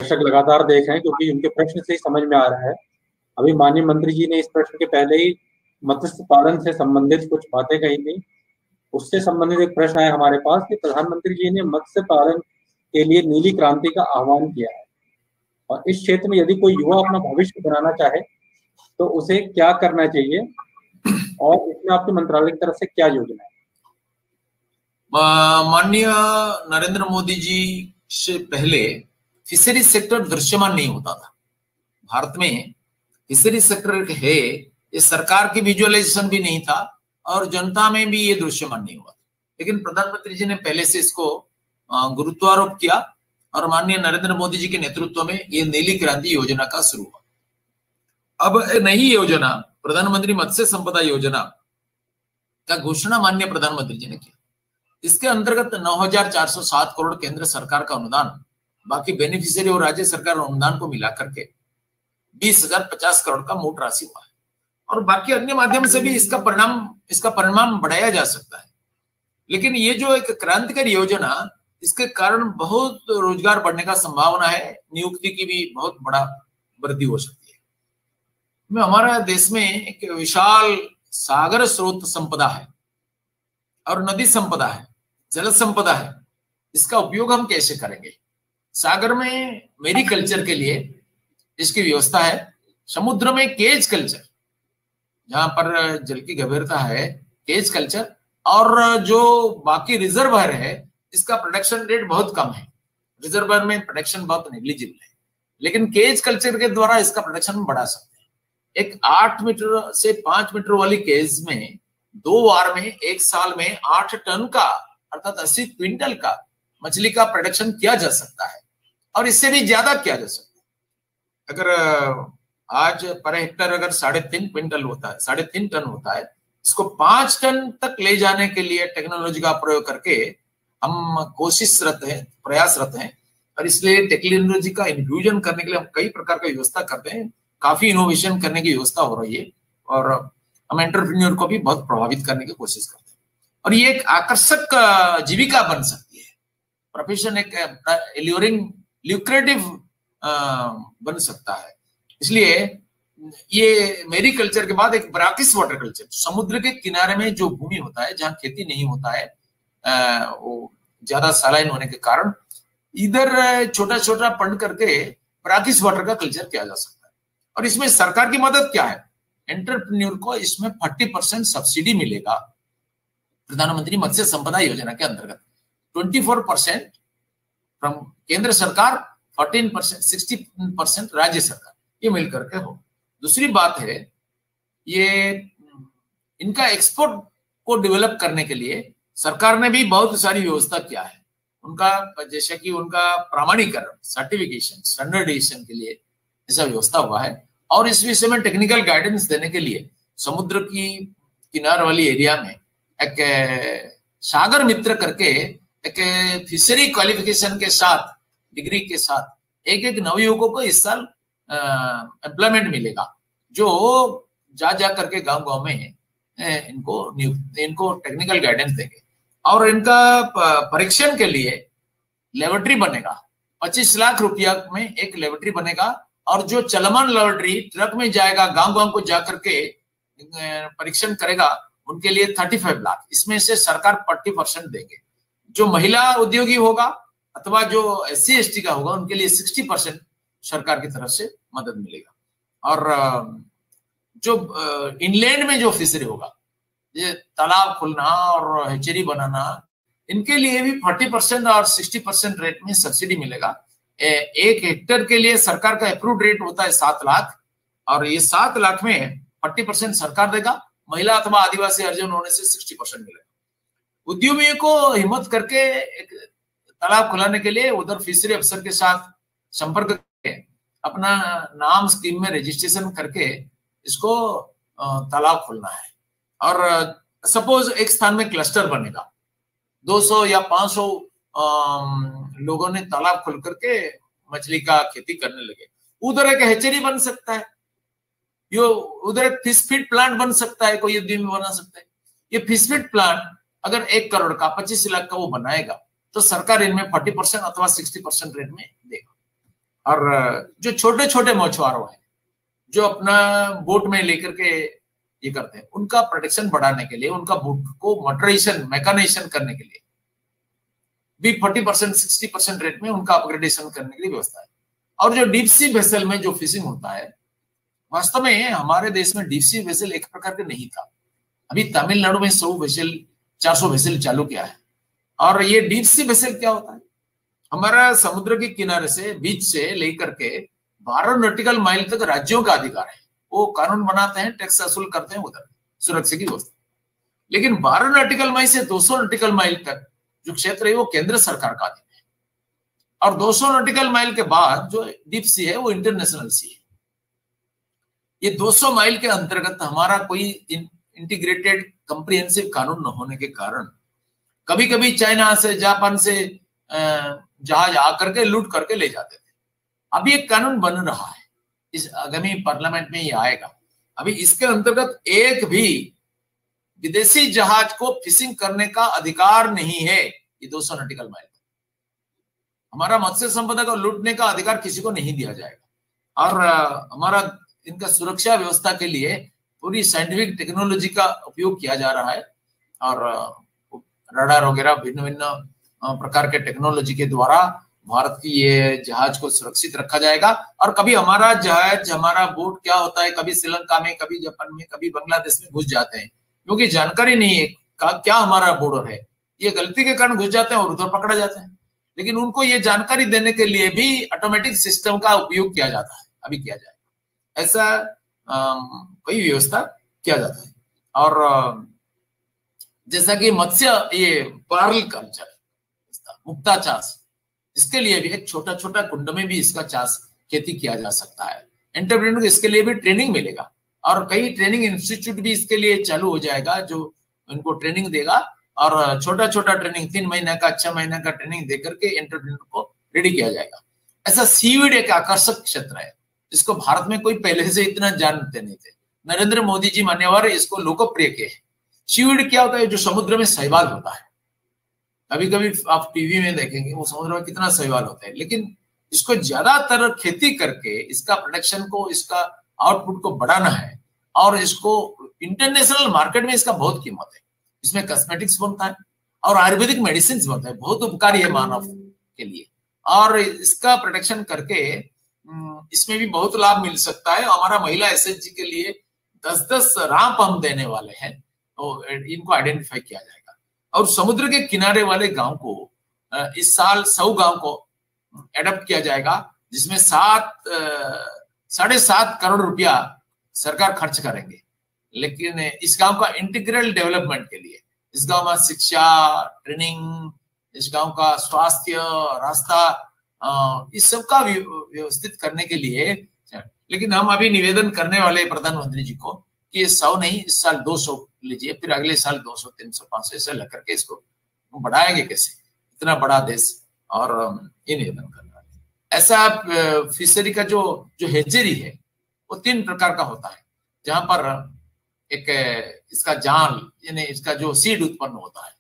दर्शक लगातार देख रहे हैं, क्योंकि उनके प्रश्न से ही समझ में आ रहा है। अभी माननीय मंत्री जी ने इस प्रश्न के पहले ही मत्स्य पालन से संबंधित कुछ बातें कही थी। उससे संबंधित एक प्रश्न है हमारे पास कि प्रधानमंत्री जी ने मत्स्य पालन के लिए नीली क्रांति का आह्वान किया है, और इस क्षेत्र में यदि कोई युवा अपना भविष्य बनाना चाहे तो उसे क्या करना चाहिए, और इसमें आपके मंत्रालय की तरफ से क्या योजना है? माननीय नरेंद्र मोदी जी से पहले फिशरी सेक्टर दृश्यमान नहीं होता था। भारत में फिशरी सेक्टर है, ये सरकार की विजुअलाइजेशन भी नहीं था और जनता में भी ये दृश्यमान नहीं हुआ। लेकिन प्रधानमंत्री जी ने पहले से इसको गुरुत्वारोप किया और माननीय नरेंद्र मोदी जी के नेतृत्व में ये नीली क्रांति योजना का शुरू हुआ। अब नई योजना प्रधानमंत्री मत्स्य संपदा योजना का घोषणा माननीय प्रधानमंत्री जी ने किया। इसके अंतर्गत 9,407 करोड़ केंद्र सरकार का अनुदान, बाकी बेनिफिशियरी और राज्य सरकार अनुदान को मिला करके 20,050 करोड़ का मोट राशि हुआ है, और बाकी अन्य माध्यम से भी इसका परिणाम बढ़ाया जा सकता है। लेकिन ये जो एक क्रांतिकारी योजना, इसके कारण बहुत रोजगार बढ़ने का संभावना है, नियुक्ति की भी बहुत बड़ा वृद्धि हो सकती है। हमारा देश में एक विशाल सागर स्रोत संपदा है और नदी संपदा है, जल संपदा है। इसका उपयोग हम कैसे करेंगे? सागर में मेरीकल्चर के लिए इसकी व्यवस्था है। समुद्र में केज कल्चर, जहां पर जल की गंभीरता है, केज कल्चर, और जो बाकी रिजर्वायर है इसका प्रोडक्शन रेट बहुत कम है। रिजर्वायर में प्रोडक्शन बहुत नेग्लिजिबल है, लेकिन केज कल्चर के द्वारा इसका प्रोडक्शन बढ़ा सकते हैं। एक 8 मीटर से 5 मीटर वाली केज में 2 बार में 1 साल में 8 टन का, अर्थात 80 क्विंटल का मछली का प्रोडक्शन किया जा सकता है, और इससे भी ज्यादा किया जा सकता है। अगर आज पर हेक्टर अगर 3.5 क्विंटल होता है, 3.5 टन होता है, इसको 5 टन तक ले जाने के लिए टेक्नोलॉजी का प्रयोग करके हम कोशिशरत हैं, प्रयासरत हैं, और इसलिए टेक्नोलॉजी का इन्फ्यूजन करने के लिए हम कई प्रकार की व्यवस्था करते हैं। काफी इनोवेशन करने की व्यवस्था हो रही है, और हम एंटरप्रेन्योर को भी बहुत प्रभावित करने की कोशिश करते हैं। और ये एक आकर्षक जीविका बन सकती है, प्रोफेशन एक एल्यूरिंग ल्यूक्रेटिव बन सकता है। इसलिए ये मेरीकल्चर के बाद एक ब्राकिस वाटर कल्चर, समुद्र के किनारे में जो भूमि होता है, जहां खेती नहीं होता है, वो ज्यादा सलाइन होने के कारण इधर छोटा छोटा फंड करके ब्राकिस वाटर का कल्चर किया जा सकता है। और इसमें सरकार की मदद क्या है? एंटरप्रेन्योर को इसमें 40% सब्सिडी मिलेगा प्रधानमंत्री मत्स्य संपदा योजना के अंतर्गत। 24% फ्रॉम केंद्र सरकार, 14%, 60% राज्य सरकार, ये मिलकर के हो। दूसरी बात है, ये इनका एक्सपोर्ट को डेवलप करने के लिए सरकार ने भी बहुत सारी व्यवस्था किया है। उनका जैसे कि उनका प्रमाणीकरण, सर्टिफिकेशन, स्टैंडर्डाइजेशन के लिए ऐसा व्यवस्था हुआ है। और इस विषय में टेक्निकल गाइडेंस देने के लिए समुद्र की किनार वाली एरिया में एक सागर मित्र करके एक फिशरी क्वालिफिकेशन के साथ, डिग्री के साथ एक नवयुवकों को इस साल एम्प्लॉयमेंट मिलेगा, जो जा करके गांव में इनको टेक्निकल गाइडेंस देंगे। और इनका परीक्षण के लिए लेबोरेटरी बनेगा। 25 लाख रुपया में एक लेबोरेटरी बनेगा, और जो चलमान लेबोरेटरी ट्रक में जाएगा, गांव को जाकर के परीक्षण करेगा, उनके लिए 35 लाख। इसमें से सरकार 40% देंगे। जो महिला उद्योगी होगा अथवा जो SC ST का होगा, उनके लिए 60% सरकार की तरफ से मदद मिलेगा। और जो इनलैंड में जो फिशरी होगा, ये तालाब खोलना और हेचरी बनाना, इनके लिए भी 40% और 60% रेट में सब्सिडी मिलेगा। 1 हेक्टर के लिए सरकार का अप्रूव्ड रेट होता है 7 लाख, और ये 7 लाख में 40% सरकार देगा। महिला अथवा आदिवासी अर्जन होने से 60% मिलेगा। उद्यमियों को हिम्मत करके एक तालाब खुलाने के लिए उधर फिशरी अफसर के साथ संपर्क करके अपना नाम स्कीम में रजिस्ट्रेशन करके इसको तालाब खोलना है। और सपोज एक स्थान में क्लस्टर बनेगा, 200 या 500 लोगों ने तालाब खोल करके मछली का खेती करने लगे, उधर एक हैचरी बन सकता है, यो उधर एक फिश फीड प्लांट बन सकता है, कोई उद्यमी बना सकता है। ये फिश फीड प्लांट अगर 1 करोड़ का 25 लाख का वो बनाएगा, तो सरकार इनमें 40% अथवा 60% रेट में देगा। और जो छोटे छोटे मछुआरों हैं जो अपना बोट में लेकर के ये करते हैं, उनका प्रोटेक्शन बढ़ाने के लिए, उनका बोट को मोटराइजेशन मैकेनाइजेशन करने के लिए भी 40% 60% रेट में उनका अपग्रेडेशन करने के लिए व्यवस्था है। और जो डीप सी वेसल में जो फिशिंग होता है, वास्तव में हमारे देश में डीप सी वेसल एक प्रकार के नहीं था। अभी तमिलनाडु में 100 वेसल 400 वेसल चालू किया है। और ये डीप सी वेसल क्या होता है, हमारा समुद्र के किनारे से बीच से लेकर के 12 नॉटिकल माइल तक राज्यों का अधिकार है। वो कानून बनाते हैं, टैक्स वसूल करते हैं, उधर सुरक्षा की व्यवस्था। लेकिन 12 नॉटिकल माइल से 200 नॉटिकल माइल तक जो क्षेत्र है वो केंद्र सरकार का अधीन है। और 200 नॉटिकल माइल के बाद जो डीप सी है वो इंटरनेशनल सी है। ये 200 माइल के अंतर्गत हमारा कोई इंटीग्रेटेड कंप्रिहेंसिव कानून न होने के कारण कभी कभी चाइना से, जापान से जहाज आकर के लूट करके ले जाते थे। अभी एक कानून बन रहा है, इस आगामी पार्लियामेंट में ये आएगा। अभी इसके अंतर्गत एक भी विदेशी जहाज को फिशिंग करने का अधिकार नहीं है। ये 200 नॉटिकल माइल हमारा मत्स्य संपदा को लूटने का अधिकार किसी को नहीं दिया जाएगा। और हमारा इनका सुरक्षा व्यवस्था के लिए पूरी साइंटिफिक टेक्नोलॉजी का उपयोग किया जा रहा है। और रडार वगैरह भिन्न भिन्न प्रकार के टेक्नोलॉजी के द्वारा भारत की ये जहाज को सुरक्षित रखा जाएगा। और कभी हमारा जहाज, हमारा बोट क्या होता है, कभी श्रीलंका में, कभी जापान में, कभी बांग्लादेश में घुस जाते हैं, क्योंकि जानकारी नहीं है क्या हमारा बॉर्डर है। ये गलती के कारण घुस जाते हैं और उधर पकड़ा जाते हैं। लेकिन उनको ये जानकारी देने के लिए भी ऑटोमेटिक सिस्टम का उपयोग किया जाता है, अभी किया जाएगा। ऐसा कई व्यवस्था किया जाता है। और जैसा कि मत्स्य, ये पर्ल कल्चर, मुक्ता चाष, इसके लिए भी एक छोटा छोटा कुंड में भी इसका चाष खेती किया जा सकता है। एंटरप्रेन्योर को इसके लिए भी ट्रेनिंग मिलेगा और कई ट्रेनिंग इंस्टीट्यूट भी इसके लिए चालू हो जाएगा जो इनको ट्रेनिंग देगा। और छोटा छोटा ट्रेनिंग 3 महीने का 6 महीने का ट्रेनिंग देकर के एंटरप्रेन्योर को रेडी किया जाएगा। ऐसा सीवीड एक आकर्षक क्षेत्र है, इसको भारत में कोई पहले से इतना जानते नहीं थे। नरेंद्र मोदी जी मान्यवर इसको लोकप्रिय किए हैं। सीवीड क्या होता है, जो समुद्र में शैवाल होता है। कभी कभी आप टीवी में देखेंगे वो समुद्र में कितना शैवाल होता है, लेकिन इसको ज्यादातर खेती करके इसका प्रोडक्शन को, इसका आउटपुट को बढ़ाना है। और इसको इंटरनेशनल मार्केट में इसका बहुत कीमत है। इसमें कॉस्मेटिक्स बनता है और आयुर्वेदिक मेडिसिन बनता है, बहुत उपकारी है मानव के लिए। और इसका प्रोटेक्शन करके इसमें भी बहुत लाभ मिल सकता है। हमारा महिला एसएचजी के लिए 10-10 राम पंप देने वाले हैं, तो इनको आइडेंटिफाई किया जाएगा। और समुद्र के किनारे वाले गांव को इस साल 100 गांव को एडप्ट किया जाएगा, जिसमें 7.5 करोड़ रुपया सरकार खर्च करेंगे। लेकिन इस गांव का इंटीग्रल डेवलपमेंट के लिए, इस गांव में शिक्षा, ट्रेनिंग, इस गांव का स्वास्थ्य, रास्ता, इस सब का व्यवस्थित करने के लिए। लेकिन हम अभी निवेदन करने वाले प्रधानमंत्री जी को कि ये 100 नहीं, इस साल 200 लीजिए, फिर अगले साल 200, 300, 500 ऐसे लग करके इसको बढ़ाएंगे कैसे, इतना बड़ा देश। और ये निवेदन करने वाले ऐसा फिशरी का जो हेचरी है वो 3 प्रकार का होता है, जहां पर एक इसका जाल यानी इसका जो सीड उत्पन्न होता है,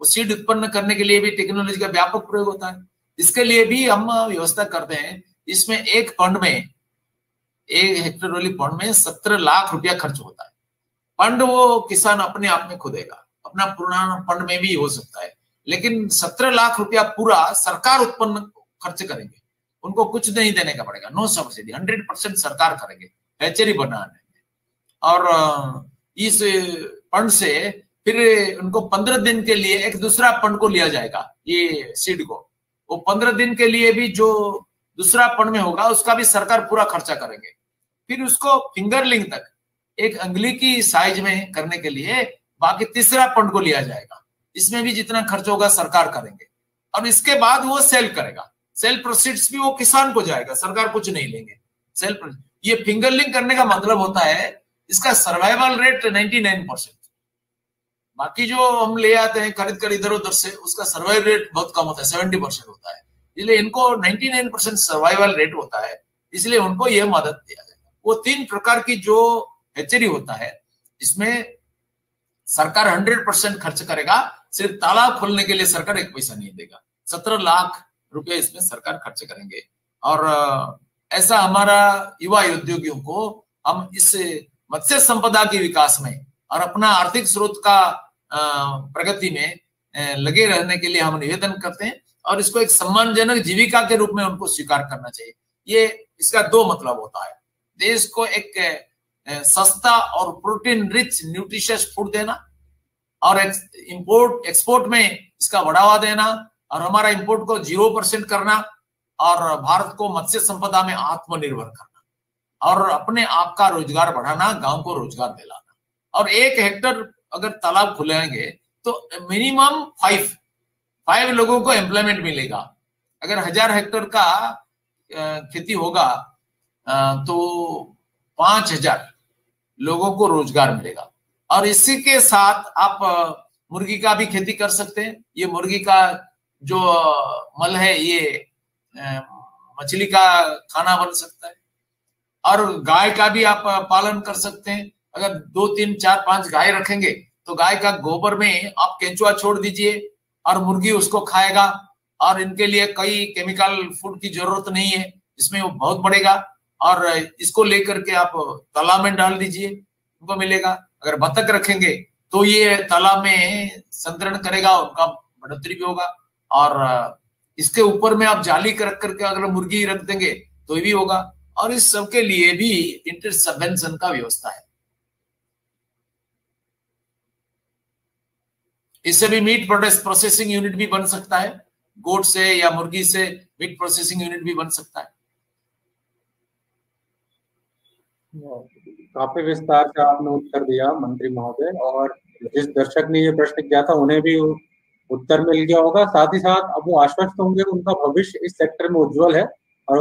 वो सीड उत्पन्न करने के लिए भी टेक्नोलॉजी का व्यापक प्रयोग होता है। इसके लिए भी हम व्यवस्था करते हैं। इसमें एक फंड में, 1 हेक्टेयर वाली फंड में 17 लाख रुपया खर्च होता है। फंड वो किसान अपने आप में खुदेगा, अपना पुराना फंड में भी हो सकता है, लेकिन 17 लाख रुपया पूरा सरकार उत्पन्न खर्च करेंगे। उनको कुछ नहीं देने का पड़ेगा, नो सब्सिडी, 100% सरकार करेंगे हैचरी बनाने। और इस फंड से फिर उनको 15 दिन के लिए एक दूसरा फंड को लिया जाएगा, ये सीड को। वो 15 दिन के लिए भी जो दूसरा फंड में होगा उसका भी सरकार पूरा खर्चा करेंगे। फिर उसको फिंगरलिंग तक, एक अंगुली की साइज में करने के लिए बाकी तीसरा फंड को लिया जाएगा। इसमें भी जितना खर्च होगा सरकार करेंगे। और इसके बाद वो सेल करेगा, सेल प्रोसीड्स भी वो किसान को जाएगा, सरकार कुछ नहीं लेंगे। सेल ये फिंगरलिंग करने का मतलब होता है इसका सर्वाइवल रेट 99%। बाकी जो हम ले आते हैं खरीद कर इधर उधर से, उसका सर्वाइवल रेट बहुत कम होता है, 70% होता है। इसलिए इनको 99% सर्वाइवल रेट होता है, इसलिए उनको यह मदद दिया जाएगा। वो 3 प्रकार की जो हैचरी होता है, इसमें सरकार 100% खर्च करेगा। सिर्फ तालाब खोलने के लिए सरकार 1 पैसा नहीं देगा, 17 लाख रुपए इसमें सरकार खर्च करेंगे। और ऐसा हमारा युवा उद्योगियों को हम इस मत्स्य संपदा के विकास में और अपना आर्थिक स्रोत का प्रगति में लगे रहने के लिए हम निवेदन करते हैं और इसको एक सम्मानजनक जीविका के रूप में उनको स्वीकार करना चाहिए। ये इसका दो मतलब होता है, देश को एक सस्ता और प्रोटीन रिच न्यूट्रिशियस फूड देना और इंपोर्ट एक्सपोर्ट में इसका बढ़ावा देना और हमारा इंपोर्ट को 0% करना और भारत को मत्स्य संपदा में आत्मनिर्भर करना और अपने आप का रोजगार बढ़ाना, गांव को रोजगार दिलाना। और 1 हेक्टर अगर तालाब खुलेंगे तो मिनिमम 5 लोगों को एम्प्लॉयमेंट मिलेगा। अगर 1000 हेक्टर का खेती होगा तो 5000 लोगों को रोजगार मिलेगा। और इसी के साथ आप मुर्गी का भी खेती कर सकते हैं। ये मुर्गी का जो मल है ये मछली का खाना बन सकता है और गाय का भी आप पालन कर सकते हैं। अगर 2, 3, 4, 5 गाय रखेंगे तो गाय का गोबर में आप केंचुआ छोड़ दीजिए और मुर्गी उसको खाएगा और इनके लिए कई केमिकल फूड की जरूरत नहीं है, इसमें वो बहुत बढ़ेगा। और इसको लेकर के आप तालाब में डाल दीजिए, उनको मिलेगा। अगर बतख रखेंगे तो ये तालाब में संतरण करेगा, उनका बढ़ोतरी भी होगा। और इसके ऊपर में आप जाली रख करके अगर मुर्गी रख देंगे तो भी होगा। और इस सब के लिए भी इंटर सबवेंशन का व्यवस्था है। इससे भी मीट प्रोसेसिंग यूनिट भी बन सकता है, गोट से या मुर्गी से मीट प्रोसेसिंग यूनिट भी बन सकता है। काफी विस्तार से आपने उत्तर दिया मंत्री महोदय, और जिस दर्शक ने ये प्रश्न किया था उन्हें भी उत्तर मिल गया होगा। साथ ही साथ अब वो आश्वस्त होंगे, उनका भविष्य इस सेक्टर में उज्जवल है और